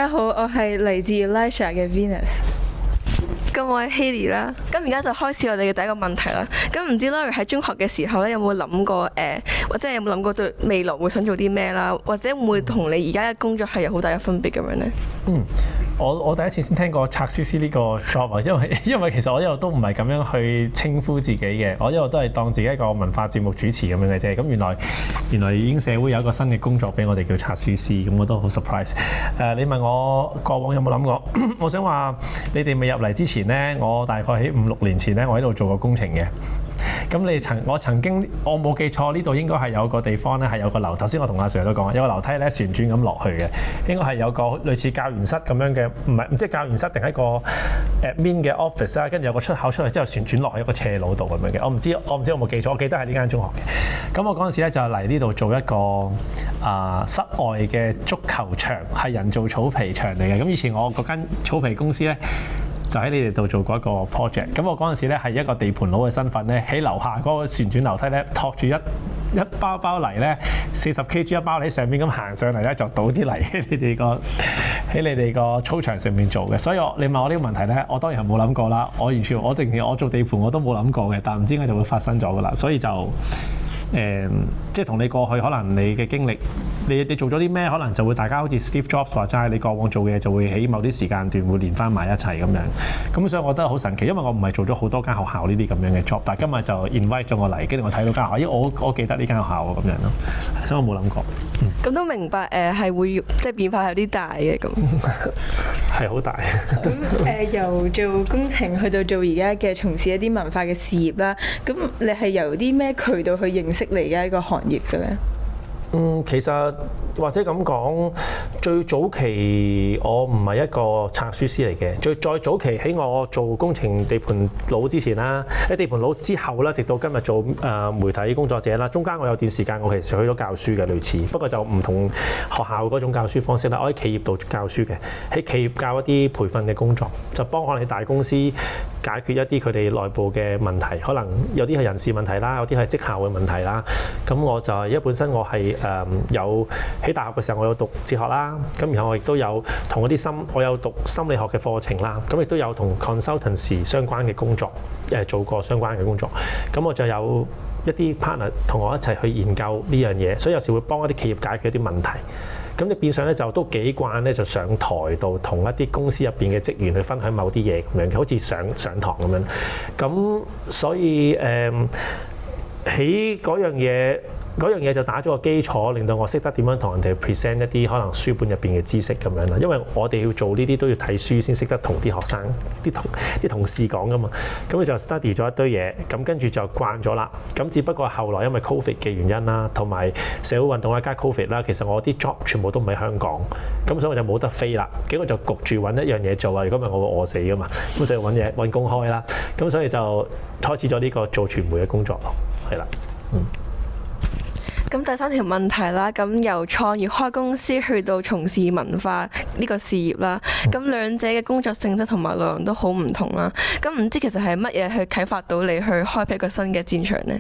大家好，我係嚟自 Elisha 嘅 Venus。咁我係 Haley 啦。咁而家就開始我哋嘅第一個問題啦。咁唔知 Lori 喺中學嘅時候咧，有冇諗過或者有冇諗過對未來會想做啲咩啦？或者會唔會同你而家嘅工作係有好大嘅分別咁樣呢？我第一次先聽過拆書師呢個 job 啊，因為其實我一路都唔係咁樣去稱呼自己嘅，我一路都係當自己一個文化節目主持咁樣嘅啫。咁原來已經社會有一個新嘅工作俾我哋叫拆書師，咁我都好 surprise。你問我過往有冇諗過？我想話你哋未入嚟之前呢，我大概喺5-6年前呢，我喺度做過工程嘅。咁我曾經我冇記錯，呢度應該係有個地方咧，係有個樓。頭先我同阿 Sir 都講，有個樓梯咧旋轉咁落去嘅，應該係有個類似教員室咁樣嘅，唔知係教員室定係一個 admin 嘅 office 啦，跟住有個出口出嚟之後旋轉落去一個斜路度咁樣嘅。我唔知我冇記錯，我記得係呢間中學嘅。咁我嗰陣時咧就嚟呢度做一個室外嘅足球場，係人造草皮場嚟嘅。咁以前我嗰間草皮公司咧，就喺你哋度做過一個 project，咁我嗰陣時咧係一個地盤佬嘅身份咧，喺樓下嗰個旋轉樓梯咧托住一包泥咧，40 kg 一包喺上面咁行上嚟咧，就倒啲泥喺你哋個操場上面做嘅。所以你問我呢個問題咧，我當然係冇諗過啦。我做地盤我都冇諗過嘅，但唔知點解就會發生咗噶啦。所以就即係同你過去可能你嘅經歷，你做咗啲咩，可能就會大家好似 Steve Jobs 話齋，你過往做嘅嘢就會喺某啲時間段會連翻埋一齊咁樣。咁所以我覺得好神奇，因為我唔係做咗好多間學校呢啲咁樣嘅 job，但係今日就 invite 咗我嚟，跟住我睇到間學校，因為我記得呢間學校咁樣咯，所以我冇諗過。咁都明白係會即係變化有啲大嘅咁。係好大。咁由做工程去到做而家嘅從事一啲文化嘅事業啦，咁你係由啲咩渠道去認識你而家呢個行業嘅咧？其實或者咁講，最早期我唔係一個拆書師嚟嘅。再早期喺我做工程地盤佬之前啦，喺地盤佬之後啦，直到今日做媒體工作者啦，中間我有段時間我其實去咗教書嘅類似，不過就唔同學校嗰種教書方式啦。我喺企業度教書嘅，喺企業教一啲培訓嘅工作，就幫可能喺大公司解決一啲佢哋內部嘅問題，可能有啲係人事問題啦，有啲係績效嘅問題啦。咁我就因為本身我係有喺大學嘅時候，我有讀哲學啦，咁然後我亦都有同我有讀心理學嘅課程啦，咁亦都有同 consultancy 相關嘅工作做過相關嘅工作，咁我就有一啲 partner 同我一齊去研究呢樣嘢，所以有時會幫一啲企業解決一啲問題。咁你變相咧就都幾慣咧，就上台度同一啲公司入邊嘅職員去分享某啲嘢咁樣，好似上堂咁樣。咁所以喺嗰樣嘢就打咗個基礎，令到我識得點樣同人哋 present 一啲可能書本入邊嘅知識咁樣啦。因為我哋要做呢啲都要睇書先識得同啲學生、啲同事講噶嘛。咁佢就 study 咗一堆嘢，咁跟住就慣咗啦。咁只不過後來因為 COVID 嘅原因啦，同埋社會運動加 COVID 啦，其實我啲 job 全部都唔喺香港，咁所以我就冇得飛啦。結果就焗住揾一樣嘢做啊！如果唔係我會餓死噶嘛，咁所以揾工開啦。咁所以就開始咗呢個做傳媒嘅工作咯，係啦，咁第3條問題啦，咁由創業開公司去到從事文化呢個事業啦，咁兩者嘅工作性質同埋內容都好唔同啦。咁唔知其實係乜嘢去啟發到你去開闢一個新嘅戰場呢？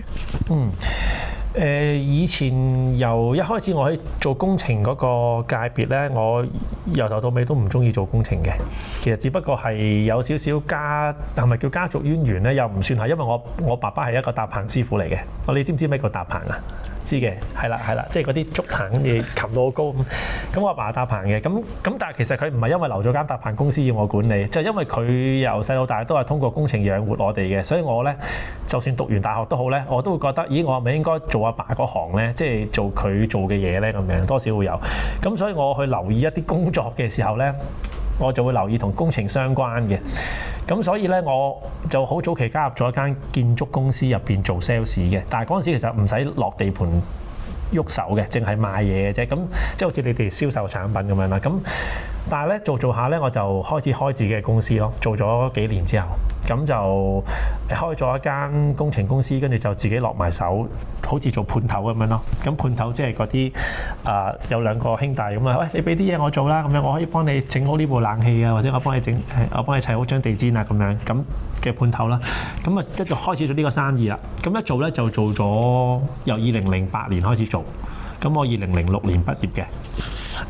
以前由一開始我喺做工程嗰個界別咧，我由頭到尾都唔中意做工程嘅。其實只不過係有少少係咪叫家族淵源咧？又唔算係，因為我爸爸係一個搭棚師傅嚟嘅。你知唔知咩叫搭棚啊？知嘅，係啦，即係嗰啲竹棚嘅擒到好高咁。我阿爸搭棚嘅，咁但係其實佢唔係因為留咗間搭棚公司要我管理，就係因為佢由細到大都係通過工程養活我哋嘅，所以我咧就算讀完大學都好咧，我都會覺得，咦，我係咪應該做阿爸嗰行咧？即係做佢做嘅嘢咧，咁樣多少會有。咁所以我去留意一啲工作嘅時候咧，我就會留意同工程相關嘅。咁所以咧，我就好早期加入咗一間建築公司入邊做 sales 嘅，但係嗰陣時其實唔使落地盤喐手嘅，淨係賣嘢嘅啫。咁即係好似你哋銷售產品咁樣啦。咁但係咧做下咧，我就開始開自己嘅公司咯。做咗幾年之後，咁就開咗一間工程公司，跟住就自己落埋手，好似做判頭咁樣咯。咁判頭即係嗰啲有兩個兄弟咁啊，喂，你俾啲嘢我做啦，咁樣我可以幫你整好呢部冷氣啊，或者我幫你砌好張地氈啊，咁樣咁嘅判頭啦。咁啊一就開始咗呢個生意啦。咁一做咧就做咗由2008年開始做，咁我2006年畢業嘅。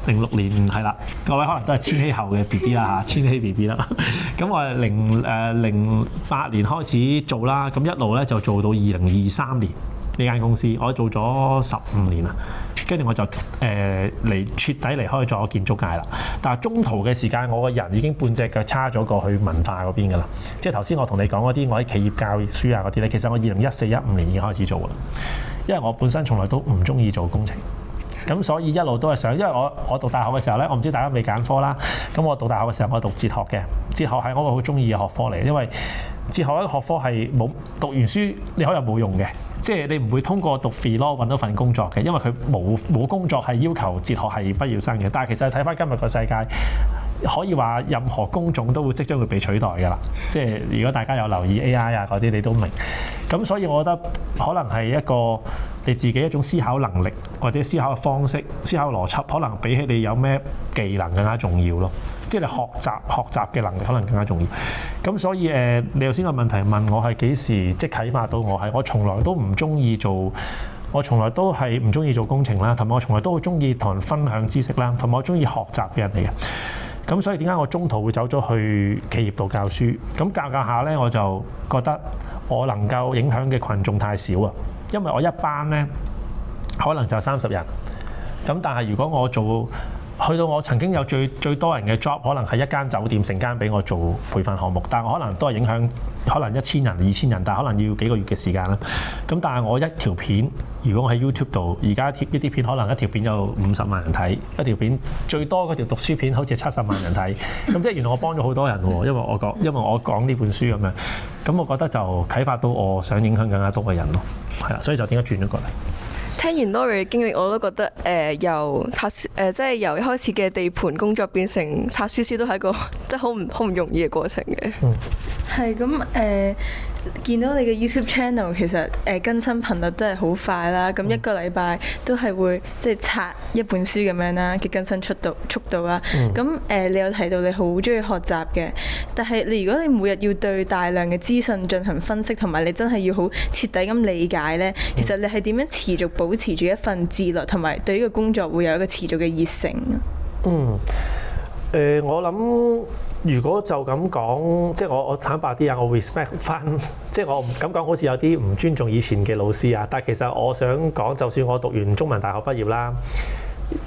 06年係啦，各位可能都係千禧後嘅 BB 啦嚇，千禧 BB 啦。咁我係08年開始做啦，咁一路咧就做到2023年呢間公司，我做咗15年啦。跟住我就徹底離開咗建築界啦。但係中途嘅時間，我個人已經半隻腳叉咗過去文化嗰邊㗎啦。即係頭先我同你講嗰啲，我喺企業教書啊嗰啲咧，其實我2014-15年已經開始做㗎啦。因為我本身從來都唔中意做工程，咁所以一路都係想，因為我讀大學嘅時候咧，我唔知大家未揀科啦。咁我讀大學嘅時候，我讀哲學嘅，哲學係我個好中意嘅學科嚟，因為哲學一個學科係冇讀完書你可以冇用嘅。即係你唔會通過讀 philosophy 揾到份工作嘅，因為佢冇工作係要求哲學係畢業生嘅。但係其實睇翻今日個世界，可以話任何工種都會即將會被取代㗎啦。即係如果大家有留意 AI 啊嗰啲，你都明。咁所以我覺得可能係一個你自己一種思考能力或者思考嘅方式、思考邏輯，可能比起你有咩技能更加重要咯。即係你學習嘅能力可能更加重要。咁所以你頭先個問題問我係幾時即係啟發到我從來都唔中意做，我從來都係唔中意做工程啦，同埋我從來都好中意同人分享知識啦，同埋我中意學習嘅人嚟嘅。咁所以點解我中途會走咗去企業度教書？咁教下咧，我就覺得我能夠影響嘅群眾太少啊，因為我一班咧可能就30人。咁但係如果我去到我曾經有最多人嘅 job， 可能係一間酒店成間俾我做培訓項目，但係我可能都係影響可能1000人、2000人，但係可能要幾個月嘅時間啦。咁但係我一條片，如果我喺 YouTube 度，而家貼一啲片，可能一條片有50萬人睇，一條片最多嗰條讀書片好似70萬人睇。咁即係原來我幫咗好多人喎，因為我講呢本書咁樣。咁我覺得就啟發到我想影響更加多嘅人咯。係啦，所以就點解轉咗過嚟？聽完 Lori 嘅經歷，我都覺得由即係由一開始嘅地盤工作變成拆書師，都係一個即係好唔容易嘅過程嘅。係咁見到你嘅 YouTube channel 其實更新頻率都係好快啦。咁一個禮拜都係會即係拆一本書咁樣啦嘅更新速度啦。咁你有提到你好中意學習嘅，但係如果你每日要對大量嘅資訊進行分析，同埋你真係要好徹底咁理解呢，其實你係點樣持續保持住一份自律，同埋對呢個工作會有一個持續嘅熱誠啊？我諗如果就咁講，即係我坦白啲啊，我 respect 翻，即係我唔敢講好似有啲唔尊重以前嘅老師啊。但係其實我想講，就算我讀完中文大學畢業啦，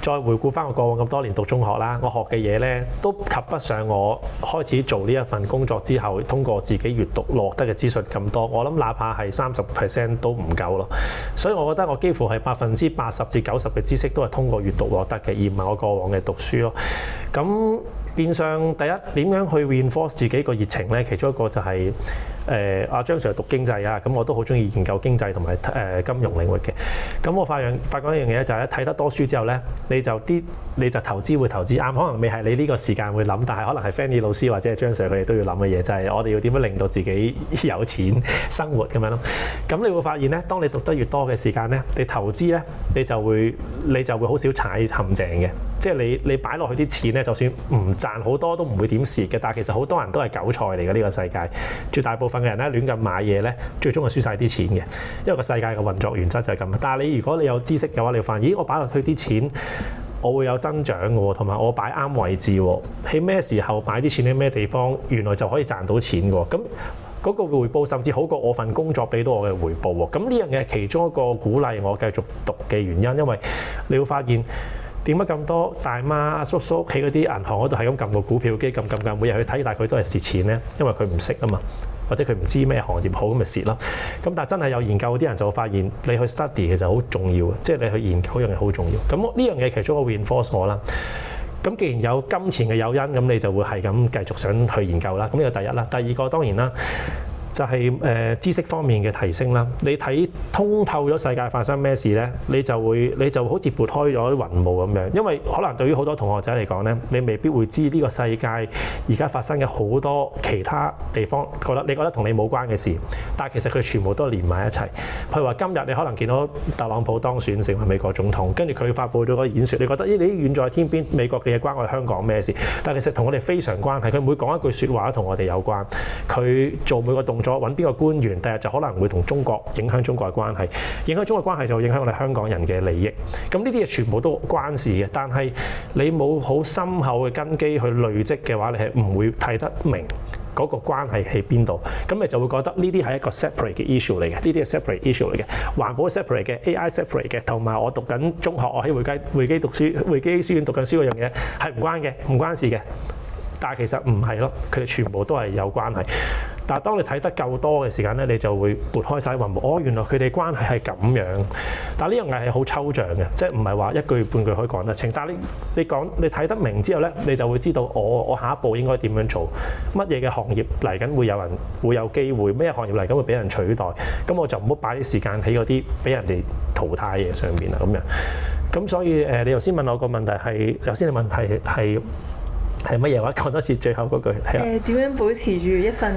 再回顧翻我過往咁多年讀中學啦，我學嘅嘢咧都及不上我開始做呢一份工作之後，通過自己閱讀獲得嘅資訊咁多。我諗哪怕係30% 都唔夠咯。所以我覺得我幾乎係80%至90%嘅知識都係通過閱讀獲得嘅，而唔係我過往嘅讀書咯。咁變相第一點樣去 reinforce 自己個熱情咧？其中一個就係阿張 Sir 讀經濟啊，咁我都好中意研究經濟同埋金融領域嘅。咁我發覺一樣嘢就係睇得多書之後咧，你就投資會投資啱，可能未係你呢個時間會諗，但係可能係 Fanny 老師或者係張 Sir 佢哋都要諗嘅嘢，就係我哋要點樣令到自己有錢生活咁樣咯。咁你會發現咧，當你讀得越多嘅時間咧，你投資咧，你就會好少踩陷阱嘅。即係你擺落去啲錢咧，就算唔賺好多都唔會點蝕嘅。但係其實好多人都係韭菜嚟嘅呢個世界，絕大部分嘅人咧亂咁買嘢咧，最終係輸晒啲錢嘅。因為個世界嘅運作原則就係咁。但係如果你有知識嘅話，你會發現，咦，我擺落去啲錢，我會有增長嘅喎，同埋我擺啱位置喎，喺咩時候擺啲錢喺咩地方，原來就可以賺到錢嘅喎。咁嗰個回報甚至好過我份工作俾到我嘅回報喎。咁呢樣嘢係其中一個鼓勵我繼續讀嘅原因，因為你會發現。點解咁多大媽叔叔喺嗰啲銀行嗰度係咁撳個股票機撳，每日去睇，但係佢都係蝕錢咧，因為佢唔識啊嘛，或者佢唔知咩行業好咁咪蝕咯。咁但係真係有研究啲人就會發現，你去 study 其實好重要嘅，即係你去研究嗰樣嘢好重要。咁呢樣嘢其中一個 reinforce 我啦。咁既然有金錢嘅誘因，咁你就會係咁繼續想去研究啦。咁呢個第一啦，第二個當然啦。就係知識方面嘅提升啦。你睇通透咗世界發生咩事咧，你就好似撥開咗啲雲霧咁樣。因為可能對於好多同學仔嚟講咧，你未必會知呢個世界而家發生嘅好多其他地方，你覺得同你冇關嘅事，但係其實佢全部都連埋一齊。譬如話今日你可能見到特朗普當選成為美國總統，跟住佢發佈咗個演說，你覺得你遠在天邊，美國嘅嘢關我哋香港咩事？但係其實同我哋非常關係。佢每講一句説話都同我哋有關。佢做每個動作揾邊個官員，第日就可能會同中國影響中國嘅關係，影響中國關係就會影響我哋香港人嘅利益。咁呢啲嘢全部都關事嘅，但係你冇好深厚嘅根基去累積嘅話，你係唔會睇得明嗰個關係喺邊度，咁你就會覺得呢啲係一個 separate 嘅 issue 嚟嘅，呢啲係 separate issue 嚟嘅，環保 separate 嘅 AI separate 嘅，同埋我讀緊中學，我喺會基書院讀緊書嗰樣嘢係唔關嘅，唔關事嘅。但係其實唔係咯，佢哋全部都係有關係。但係當你睇得夠多嘅時間咧，你就會撥開晒雲霧。哦，原來佢哋關係係咁樣。但係呢樣嘢係好抽象嘅，即係唔係話一句半句可以講得清。但係你睇得明之後咧，你就會知道我下一步應該點樣做，乜嘢嘅行業嚟緊會有機會，咩行業嚟緊會俾人取代。咁我就唔好擺啲時間喺嗰啲俾人哋淘汰嘅嘢上邊啦。咁樣。咁所以你頭先問我個問題係，頭先你問題係乜嘢話？講多次最後嗰句係啊。點樣保持住一份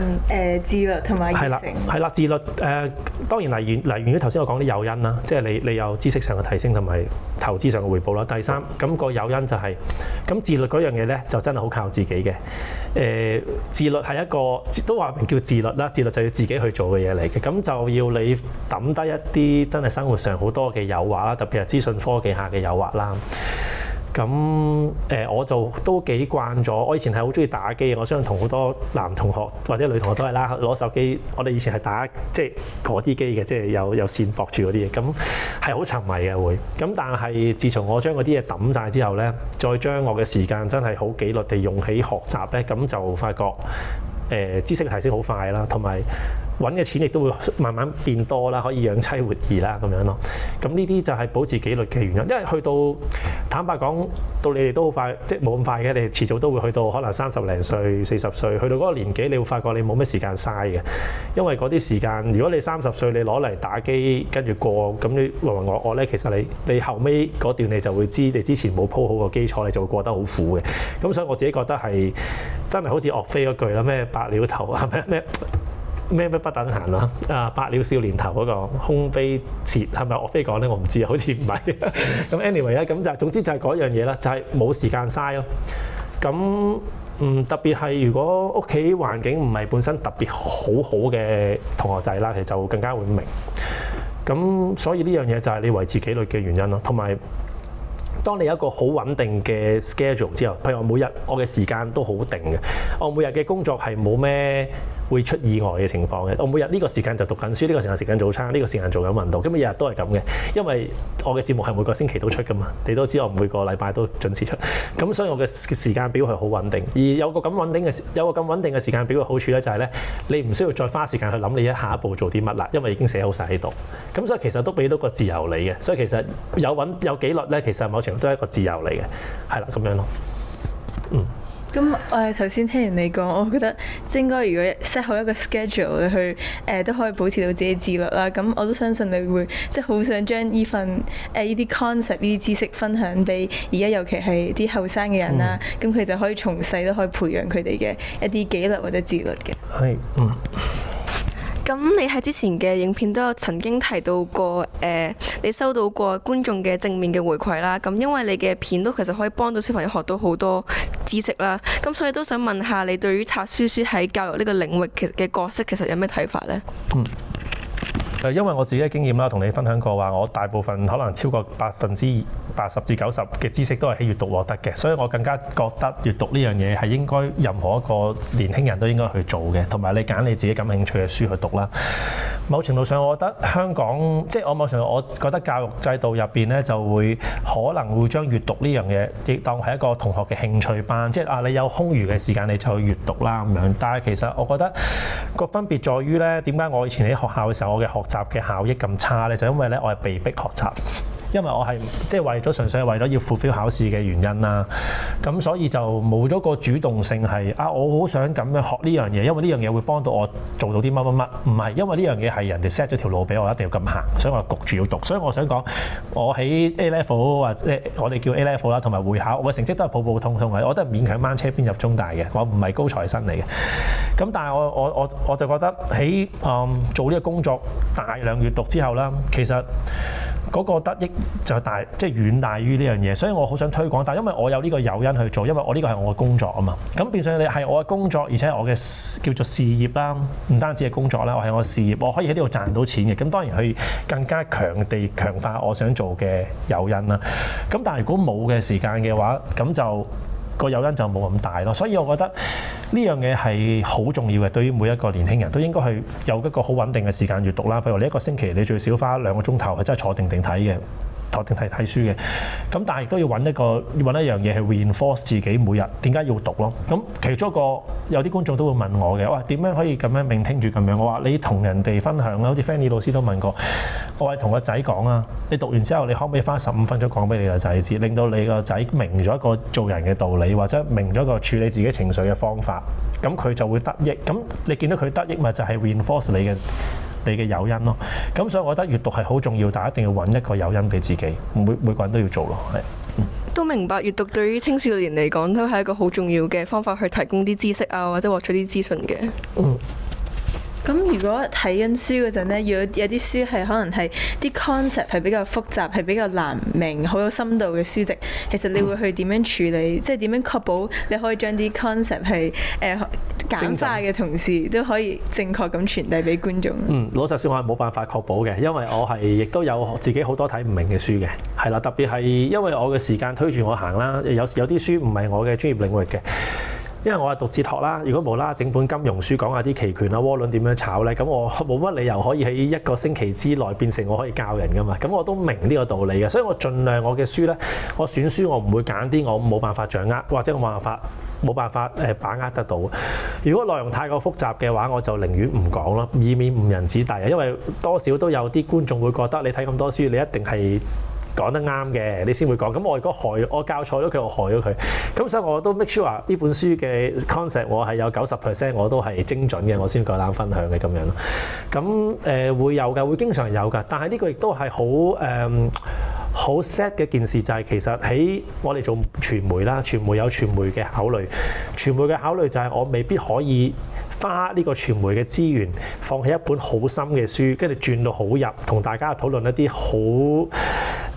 自律同埋熱誠？係啦，自律當然嚟源於頭先我講啲誘因啦，即係你有知識上嘅提升同埋投資上嘅回報啦。第三，咁個誘因就係咁自律嗰樣嘢咧，就真係好靠自己嘅。自律係一個都話明叫自律啦，自律就要自己去做嘅嘢嚟嘅。咁就要你抌低一啲真係生活上好多嘅誘惑啦，特別係資訊科技下嘅誘惑啦。咁我就都幾慣咗。我以前係好中意打機，我相信同好多男同學或者女同學都係啦，攞手機。我哋以前係打即係嗰啲機嘅，即係有線駁住嗰啲嘢，咁係好沉迷嘅會。咁但係自從我將嗰啲嘢抌晒之後咧，再將我嘅時間真係好紀律地用喺學習咧，咁就發覺知識提升好快啦，同埋揾嘅錢亦都會慢慢變多啦，可以養妻活兒啦咁樣咯。咁呢啲就係保持紀律嘅原因，因為去到坦白講，到你哋都好快，即係冇咁快嘅，你哋遲早都會去到可能30零歲、40歲，去到嗰個年紀，你會發覺你冇乜時間嘥嘅，因為嗰啲時間，如果你30歲你攞嚟打機跟住過，咁你渾渾噩噩咧，其實你後尾嗰段你就會知，你之前冇鋪好個基礎，你就會過得好苦嘅。咁所以我自己覺得係真係好似岳飛嗰句啦，咩白鳥頭啊，咩不等閒啦，白鳥少年頭嗰個空悲切係咪岳飛講咧？我唔知啊，好似唔係。咁 anyway 咧，咁就總之就係嗰樣嘢啦，就係冇時間嘥咯。咁特別係如果屋企環境唔係本身特別好嘅同學仔啦，其實就更加會明。咁所以呢樣嘢就係你維持紀律嘅原因咯，同埋。當你有一個好穩定嘅 schedule 之後，譬如我每日我嘅時間都好定嘅，我每日嘅工作係冇咩會出意外嘅情況嘅。我每日呢個時間就讀緊書，呢個時間早餐，呢個時間做緊運動，咁日日都係咁嘅。因為我嘅節目係每個星期都出㗎嘛，你都知我每個禮拜都準時出，咁所以我嘅時間表係好穩定。而有個咁穩定嘅時間表嘅好處咧，就係咧你唔需要再花時間去諗你下一步做啲乜啦，因為已經寫好晒喺度。咁所以其實都俾到個自由你嘅，所以其實有紀律咧，其實某程度都係一個自由嚟嘅，係啦咁樣咯。咁我係頭先聽完你講，我覺得應該如果 set 好一個 schedule， 你去都可以保持到自己自律啦。咁我都相信你會即係好想將呢份呢啲 concept 呢啲知識分享俾而家尤其係啲後生嘅人啦。咁佢就可以從細都可以培養佢哋嘅一啲紀律或者自律嘅。係咁你喺之前嘅影片都有曾經提到過，你收到過觀眾嘅正面嘅回饋啦。咁因為你嘅片都其實可以幫到小朋友學到好多知識啦。咁所以都想問下你對於拆書書喺教育呢個領域嘅角色其實有咩睇法呢？因為我自己嘅經驗啦，同你分享過話，我大部分可能超過80%至90%嘅知識都係喺閱讀獲得嘅，所以我更加覺得閱讀呢樣嘢係應該任何一個年輕人都應該去做嘅，同埋你揀你自己感興趣嘅書去讀啦。某程度上，我覺得香港即係我覺得教育制度入邊咧，就會可能會將閱讀呢樣嘢亦當係一個同學嘅興趣班，即係你有空餘嘅時間你就去閱讀啦咁樣。但係其實我覺得個分別在於咧，點解我以前喺學校嘅時候我嘅學習嘅效益咁差咧？就因為咧我係被逼學習。因為我係即係純粹係為咗要 fulfill 考試嘅原因啦，咁所以就冇咗個主動性係我好想咁樣學呢樣嘢，因為呢樣嘢會幫到我做到啲乜乜乜，唔係因為呢樣嘢係人哋 set 咗條路俾我一定要咁行，所以我焗住要讀。所以我想講，我喺 A level 或者我哋叫 A level 啦，同埋會考，我嘅成績都係普普通通嘅，我都係勉強掹車邊入中大嘅，我唔係高材生嚟嘅。咁但係我就覺得喺做呢個工作大量閱讀之後啦，其實嗰個得益就大，即係遠大於呢樣嘢，所以我好想推廣。但係因為我有呢個誘因去做，因為我呢個係我嘅工作啊嘛。咁變相你係我嘅工作，而且係我嘅叫做事業啦，唔單止係工作啦，我係我嘅事業，我可以喺呢度賺到錢嘅。咁當然去更加強化我想做嘅誘因啦。咁但係如果冇嘅時間嘅話，咁就個誘因就冇咁大咯。所以我覺得呢樣嘢係好重要嘅，對於每一個年輕人都應該去有一個好穩定嘅時間閱讀啦。譬如你一個星期你最少花2個鐘頭係真係坐定定睇嘅。坐定睇書嘅，咁但係亦都要揾一樣嘢去 reinforce 自己每日點解要讀咯。咁其中一個有啲觀眾都會問我嘅，哇點樣可以咁樣maintain住咁樣？我話你同人哋分享啦，好似 Fanny 老師都問過，我係同個仔講啊，你讀完之後你可唔可以花15分鐘講俾你個仔知，令到你個仔明咗一個做人嘅道理，或者明咗一個處理自己情緒嘅方法，咁佢就會得益。咁你見到佢得益咪就係 reinforce 你嘅誘因咯，咁所以我覺得閱讀係好重要，但係一定要揾一個誘因俾自己，每個人都要做咯，係。都明白閱讀對於青少年嚟講都係一個好重要嘅方法，去提供啲知識啊，或者獲取啲資訊嘅。咁如果睇緊書嗰陣咧，如果有啲書係可能係啲 concept 係比較複雜，係比較難明、好有深度嘅書籍，其實你會去點樣處理？即係點樣確保你可以將啲 concept 係簡化嘅同時，都可以正確咁傳遞俾觀眾？老實說我係冇辦法確保嘅，因為我係亦都有自己好多睇唔明嘅書嘅，係啦，特別係因為我嘅時間推住我行啦，有時有啲書唔係我嘅專業領域嘅。因為我係讀哲學啦，如果無啦啦整本金融書講下啲期權啊、窩輪點樣炒咧，咁我冇乜理由可以喺一個星期之內變成我可以教人噶嘛。咁我都明呢個道理嘅，所以我盡量我嘅書咧，我選書我唔會揀啲我冇辦法掌握或者我冇辦法把握得到。如果內容太過複雜嘅話，我就寧願唔講咯，以免誤人子弟啊。因為多少都有啲觀眾會覺得你睇咁多書，你一定係講得啱嘅，你先會講。咁我如果我教錯咗佢，我害咗佢。咁所以我都 make sure 呢本書嘅 concept 我係有90%我都係精準嘅，我先夠膽分享嘅咁樣咯。咁會有㗎，會經常有㗎。但係呢個亦都係好 sad 嘅一件事，就係其實喺我哋做傳媒啦，傳媒有傳媒嘅考慮，傳媒嘅考慮就係我未必可以花呢個傳媒嘅資源放喺一本好深嘅書，跟住轉到好入，同大家討論一啲好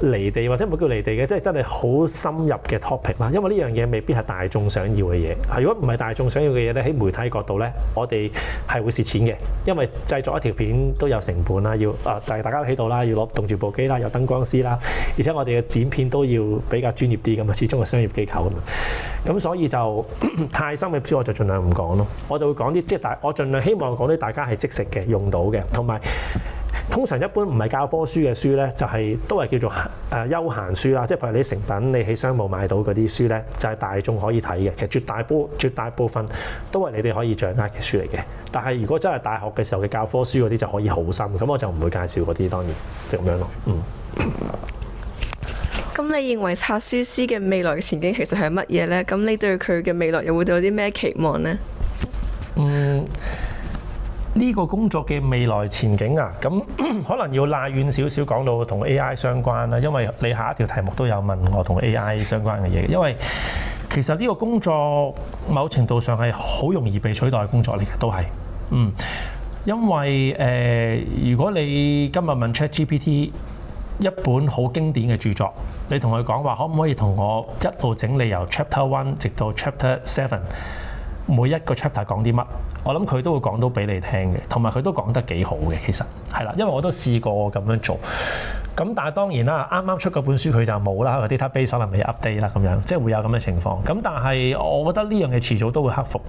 離地或者唔好叫離地嘅，即係真係好深入嘅 topic 啦。因為呢樣嘢未必係大眾想要嘅嘢。如果唔係大眾想要嘅嘢咧，喺媒體角度咧，我哋係會蝕錢嘅，因為製作一條片都有成本啦，要大家都喺度啦，要動住部機啦，有燈光師啦，而且我哋嘅剪片都要比較專業啲㗎嘛，始終係商業機構㗎嘛。咁所以就太深嘅書我就盡量唔講咯，我就會講啲即係我盡量希望講啲大家係即食嘅、用到嘅，同埋通常一般唔係教科書嘅書咧，就係都係叫做休閒書啦。即係譬如你成品，你喺商務買到嗰啲書咧，就係大眾可以睇嘅。其實絕大部分都係你哋可以掌握嘅書嚟嘅。但係如果真係大學嘅時候嘅教科書嗰啲就可以好深，咁我就唔會介紹嗰啲，當然即係咁樣咯。咁你認為拆書師嘅未來前景其實係乜嘢呢？咁你對佢嘅未來又會有啲咩期望呢？呢個工作嘅未來前景啊，咁可能要拉遠少少講到同 AI 相關啦，因為你下一條題目都有問我同 AI 相關嘅嘢，因為其實呢個工作某程度上係好容易被取代嘅工作嚟嘅，都係，因為如果你今日問 ChatGPT 一本好經典嘅著作，你同佢講話可唔可以同我一路整理由 Chapter 1直到 Chapter 7，每一個 chapter 講啲乜，我諗佢都會講到俾你聽嘅，同埋佢都講得幾好嘅，其實係啦，因為我都試過咁樣做。咁但係當然啦，啱啱出嗰本書佢就冇啦，個 database 可能未 update 啦，咁樣即係會有咁嘅情況。咁但係我覺得呢樣嘢遲早都會克服，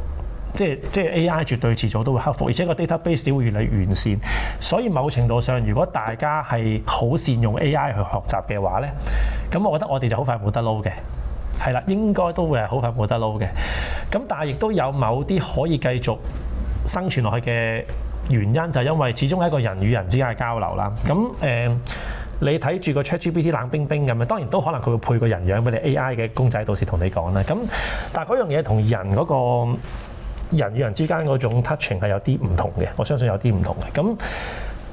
即係 AI 絕對遲早都會克服，而且個 database 會越嚟越完善。所以某程度上，如果大家係好善用 AI 去學習嘅話咧，咁我覺得我哋就好快冇得撈嘅。係啦，應該都會係好快冇得撈嘅。咁但係亦都有某啲可以繼續生存落去嘅原因，就係因為始終係一個人與人之間嘅交流啦。咁你睇住個 ChatGPT 冷冰冰咁樣，當然都可能佢會配個人樣俾你 AI 嘅公仔，到時同你講啦。咁但係嗰樣嘢同人嗰個人與人之間嗰種 touching 係有啲唔同嘅，我相信有啲唔同嘅。咁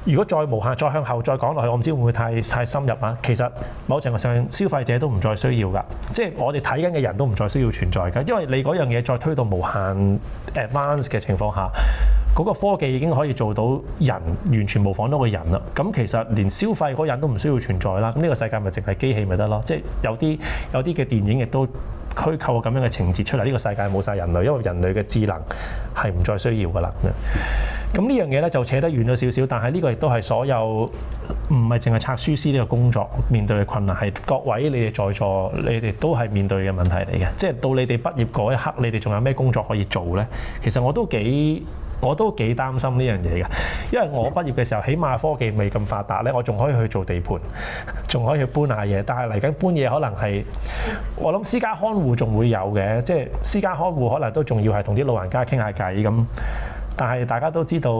如果再無限再向後再講落去，我唔知會唔會太深入啊？其實某程度上消費者都唔再需要㗎，即係我哋睇緊嘅人都唔再需要存在㗎，因為你嗰樣嘢再推到無限 advance 嘅情況下，嗰個科技已經可以做到人完全模仿到個人啦。咁其實連消費嗰人都唔需要存在啦。咁呢個世界咪淨係機器咪得咯？即係有啲嘅電影亦都虛構咁樣嘅情節出嚟。呢個世界冇晒人類，因為人類嘅智能係唔再需要噶啦。咁呢樣嘢咧就扯得遠咗少少，但係呢個亦都係所有唔係淨係拆書師呢個工作面對嘅困難，係各位你哋在座你哋都係面對嘅問題嚟嘅。即係到你哋畢業嗰一刻，你哋仲有咩工作可以做咧？其實我都幾擔心呢樣嘢嘅，因為我畢業嘅時候，起碼科技未咁發達咧，我仲可以去做地盤，仲可以去搬下嘢。但係嚟緊搬嘢可能係我諗私家看護仲會有嘅，即係私家看護可能都仲要係同啲老人家傾下偈咁。但係大家都知道，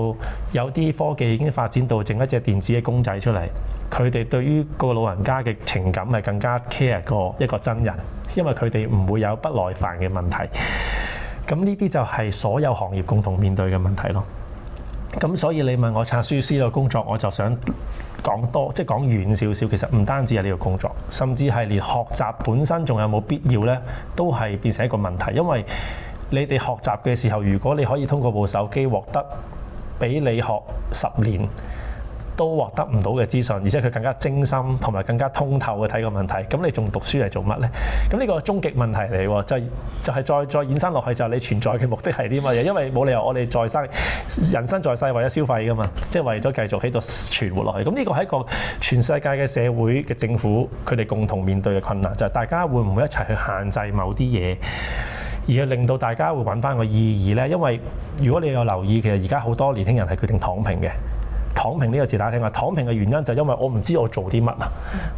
有啲科技已經發展到整一隻電子嘅公仔出嚟，佢哋對於個老人家嘅情感係更加 care 過一個真人，因為佢哋唔會有不耐煩嘅問題。咁呢啲就係所有行業共同面對嘅問題咯。咁所以你問我拆書師個工作，我就想即係講遠少少。其實唔單止係呢個工作，甚至係連學習本身仲有冇必要呢，都係變成一個問題。因為你哋學習嘅時候，如果你可以通過部手機獲得比你學10年都獲得唔到嘅資訊，而且佢更加精心同埋更加通透嘅睇個問題，咁你仲讀書嚟做乜呢？咁呢個終極問題嚟喎，就係再延伸落去，就係你存在嘅目的係啲乜嘢？因為冇理由我哋人生在世為咗消費噶嘛，即係為咗繼續喺度存活落去。咁呢個係一個全世界嘅社會嘅政府佢哋共同面對嘅困難，就係大家會唔會一齊去限制某啲嘢？而係令到大家會揾翻個意義呢？因為如果你有留意，其實而家好多年輕人係決定躺平嘅。躺平呢個字大家聽下，躺平嘅原因就係因為我唔知我做啲乜啊，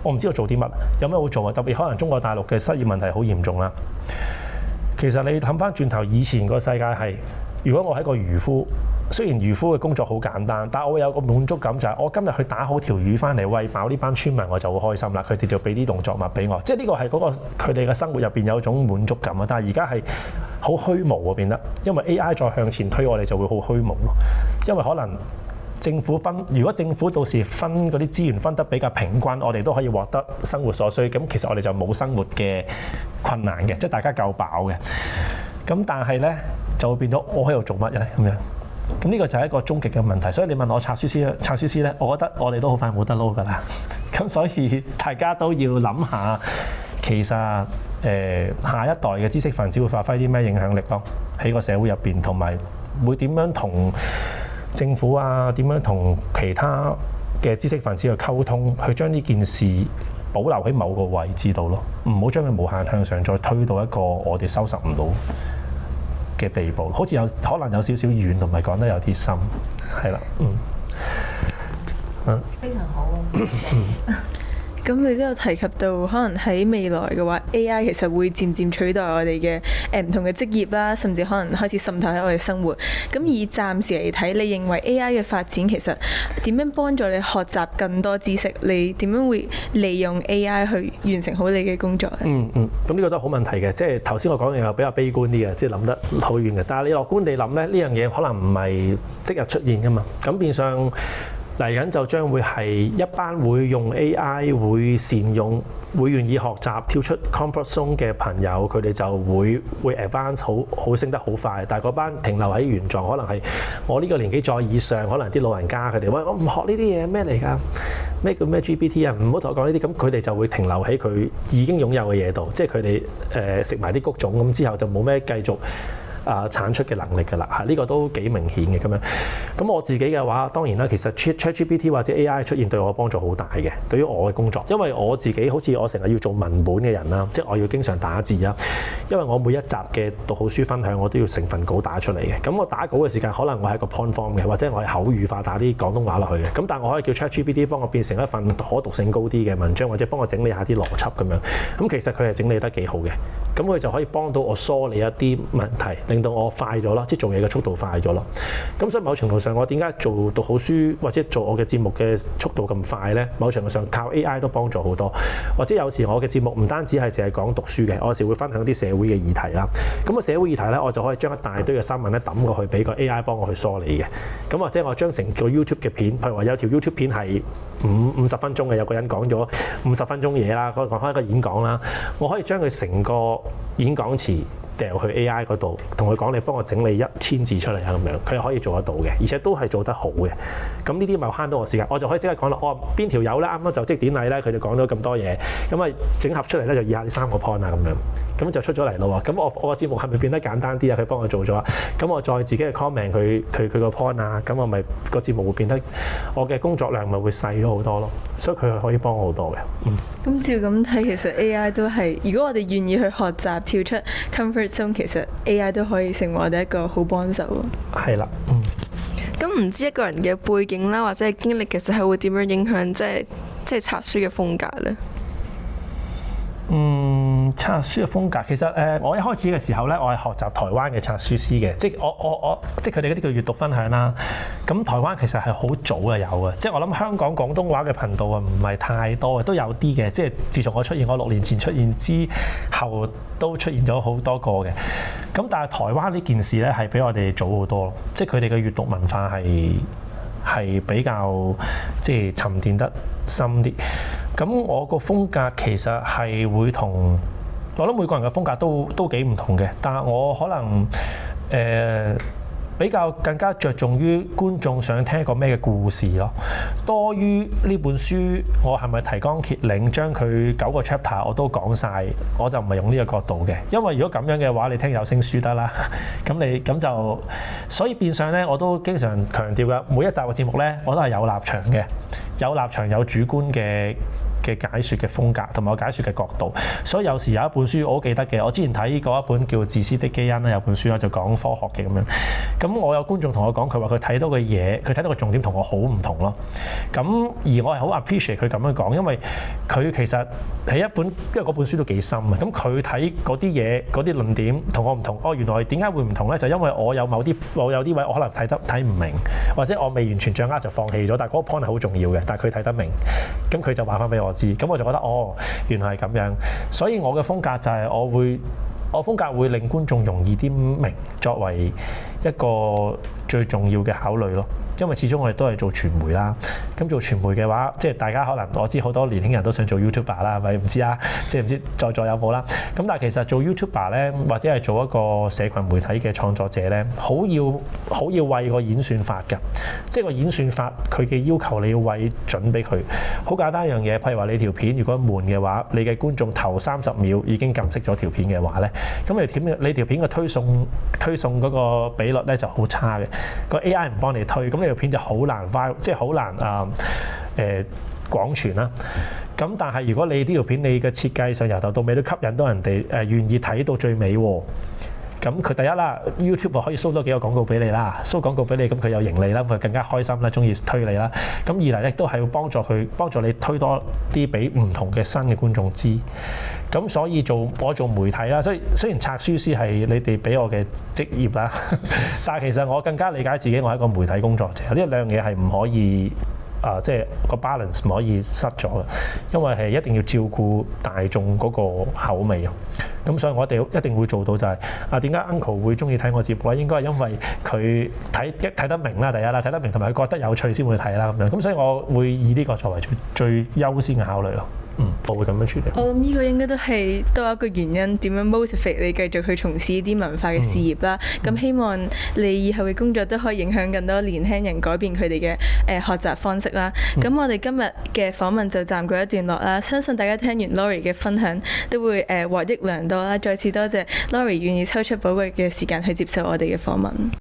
我唔知我做啲乜，有咩好做啊？特別可能中國大陸嘅失業問題好嚴重啦。其實你諗翻轉頭，以前個世界係，如果我係個漁夫，雖然漁夫嘅工作好簡單，但我會有個滿足感，就係我今日去打好條魚翻嚟餵飽呢班村民，我就好開心啦。佢哋就俾啲動作物俾我，即係呢個係嗰個佢哋嘅生活入邊有一種滿足感啊。但係而家係好虛無喎變得，因為 AI 再向前推，我哋就會好虛無咯。因為可能如果政府到時分嗰啲資源分得比較平均，我哋都可以獲得生活所需。咁其實我哋就冇生活嘅困難嘅，即係大家夠飽嘅。咁但係咧就會變咗我喺度做乜咧咁樣？咁呢個就係一個終極嘅問題。所以你問我拆書師咧，我覺得我哋都好快冇得撈㗎啦。咁所以大家都要諗下，其實下一代嘅知識分子會發揮啲咩影響力咯？喺個社會入邊，同埋會點樣同政府啊，點樣同其他嘅知識分子去溝通，去將呢件事保留喺某個位置度咯，唔好將佢無限向上再推到一個我哋收拾唔到嘅地步。好似可能有少少遠，同埋講得有啲深，係啦，非常好啊！咁你都有提及到，可能喺未來嘅話 AI 其實會漸漸取代我哋嘅唔同嘅職業啦，甚至可能開始滲透喺我哋生活。咁以暫時嚟睇，你認為 AI 嘅發展其實點樣幫助你學習更多知識？你點樣會利用 AI 去完成好你嘅工作咧？咁呢個都係好問題嘅。即係頭先我講嘅又比較悲觀啲嘅，即係諗得好遠嘅。但係你樂觀地諗咧，呢樣嘢可能唔係即日出現㗎嘛。咁變相嚟緊就將會係一班會用 AI、會善用、會願意學習、跳出 comfort zone 嘅朋友，佢哋就會 advance 好升得好快。但係嗰班停留喺原狀，可能係我呢個年紀再以上，可能啲老人家佢哋喂，我唔學呢啲嘢咩嚟㗎？咩叫咩 GPT 啊？唔好同我講呢啲。咁佢哋就會停留喺佢已經擁有嘅嘢度，即係佢哋食埋啲谷種咁之後就冇咩繼續產出嘅能力㗎啦，呢個都幾明顯嘅咁樣。咁我自己嘅話，當然啦，其實 ChatGPT 或者 AI 出現對我幫助好大嘅，對於我嘅工作，因為我自己好似我成日要做文本嘅人啦，即係我要經常打字啦，因為我每一集嘅讀好書分享，我都要成份稿打出嚟嘅。咁我打稿嘅時間，可能我係一個 point form 嘅，或者我係口語化打啲廣東話落去嘅。咁但係我可以叫 ChatGPT 幫我變成一份可讀性高啲嘅文章，或者幫我整理下啲邏輯咁樣。咁其實佢係整理得幾好嘅，咁佢就可以幫到我梳理一啲問題，令到我快咗啦，即係做嘢嘅速度快咗咯。咁所以某程度上，我點解做讀好書或者做我嘅節目嘅速度咁快呢？某程度上靠 AI 都幫助好多。或者有時我嘅節目唔單止係淨係講讀書嘅，我有時會分享啲社會嘅議題啦。咁個社會議題呢，我就可以將一大堆嘅新聞咧抌過去，俾個 AI 幫我去梳理嘅。咁或者我將成個 YouTube 嘅片，譬如話有條 YouTube 片係50分鐘嘅，有個人講咗50分鐘嘢啦，講開一個演講啦，我可以將佢成個演講詞掉去 AI 嗰度，同佢講你幫我整理1000字出嚟啊咁樣，佢又可以做得到嘅，而且都係做得好嘅。咁呢啲咪慳到我時間，我就可以即刻講啦。邊條友咧啱啱就職典禮咧，佢就講咗咁多嘢，咁啊整合出嚟咧就以下呢3個 point 啊咁樣，咁就出咗嚟咯喎。咁我個節目係咪變得簡單啲啊？佢幫我做咗啊，咁我再自己去 comment 佢個 point 啊，咁我咪個節目會變得我嘅工作量咪會細咗好多咯。所以佢係可以幫我好多嘅。咁照咁睇，其實 AI 都係，如果我哋願意去學習跳出 comfort zone，其實 AI 都可以成為我哋一個好幫手。係啦，咁唔知一個人嘅背景啦，或者係經歷，其實係會點樣影響即係拆書嘅風格呢？拆書嘅風格其實我一開始嘅時候咧，我係學習台灣嘅拆書師嘅，即係我即係佢哋嗰啲叫閱讀分享啦。咁台灣其實係好早就有嘅，即係我諗香港廣東話嘅頻道啊唔係太多嘅，都有啲嘅。即係自從我出現，我6年前出現之後，都出現咗好多個嘅。咁但係台灣呢件事咧係比我哋早好多咯，即係佢哋嘅閱讀文化係比較即係沉澱得深啲。咁我個風格其實係會同我諗每個人嘅風格都幾唔同嘅，但係我可能比較更加着重於觀眾想聽一個咩嘅故事咯，多於呢本書我係咪提綱挈領將佢9個 chapter 我都講晒，我就唔係用呢個角度嘅，因為如果咁樣嘅話，你聽有聲書得啦，咁就所以變相咧，我都經常強調嘅，每一集嘅節目咧，我都係有立場嘅，有立場有主觀嘅解説嘅風格同埋我解説嘅角度，所以有時有一本書我好記得嘅，我之前睇過一本叫《自私的基因》啦，有本書啦就講科學嘅咁樣，咁我有觀眾同我講，佢話佢睇到嘅嘢，佢睇到嘅重點同我好唔同咯，咁而我係好 appreciate 佢咁樣講，因為佢其實係一本，因為嗰本書都幾深啊，咁佢睇嗰啲嘢嗰啲論點同我唔同，原來點解會唔同咧？就因為我有啲位我可能睇唔明，或者我未完全掌握就放棄咗，但係嗰個 point 係好重要嘅，但係佢睇得明，咁佢就話翻俾我知，咁我就覺得原來係咁樣，所以我嘅風格就係我風格會令觀眾容易啲明，作為一個最重要嘅考慮咯。因為始終我哋都係做傳媒啦，咁做傳媒嘅話，即係大家可能我知好多年輕人都想做 YouTuber 啦，係咪唔知啊？即係唔知在座有冇啦。咁但係其實做 YouTuber 咧，或者係做一個社群媒體嘅創作者咧，好要為個演算法㗎，即係個演算法佢嘅要求你要為準俾佢。好簡單一樣嘢，譬如話你條片如果悶嘅話，你嘅觀眾頭30秒已經撳熄咗條片嘅話咧，咁你條片嘅推送嗰個比率咧就好差嘅，個 AI 唔幫你推，咁你條片就好難 viral， 即係好難廣傳啦。咁但係如果你呢條片你嘅設計上由頭到尾都吸引到人哋願意睇到最尾喎，咁佢第一啦 YouTube 可以 show 多幾個廣告俾你啦 ，show 廣告俾你，咁佢有盈利啦，佢更加開心啦，中意推你啦。咁二嚟咧都係要幫助你推多啲俾唔同嘅新嘅觀眾知。咁所以我做媒體啦，所以雖然拆書師係你哋俾我嘅職業啦，但係其實我更加理解自己，我係一個媒體工作者。呢兩樣嘢係唔可以即係個 balance 唔可以失咗嘅，因為係一定要照顧大眾嗰個口味啊。咁所以我哋一定會做到就係點解 Uncle 會中意睇我節目咧？應該係因為佢睇得明啦，第一啦，睇得明同埋佢覺得有趣先會睇啦咁樣。咁所以我會以呢個作為最優先嘅考慮咯。我會咁樣處理。我諗呢個應該都有一個原因，點樣 motivate 你繼續去從事呢啲文化嘅事業啦。咁希望你以後嘅工作都可以影響更多年輕人，改變佢哋嘅學習方式啦。咁我哋今日嘅訪問就暫告一段落啦。相信大家聽完 Lori 嘅分享都會獲益良多啦。再次多謝 Lori 願意抽出寶貴嘅時間去接受我哋嘅訪問。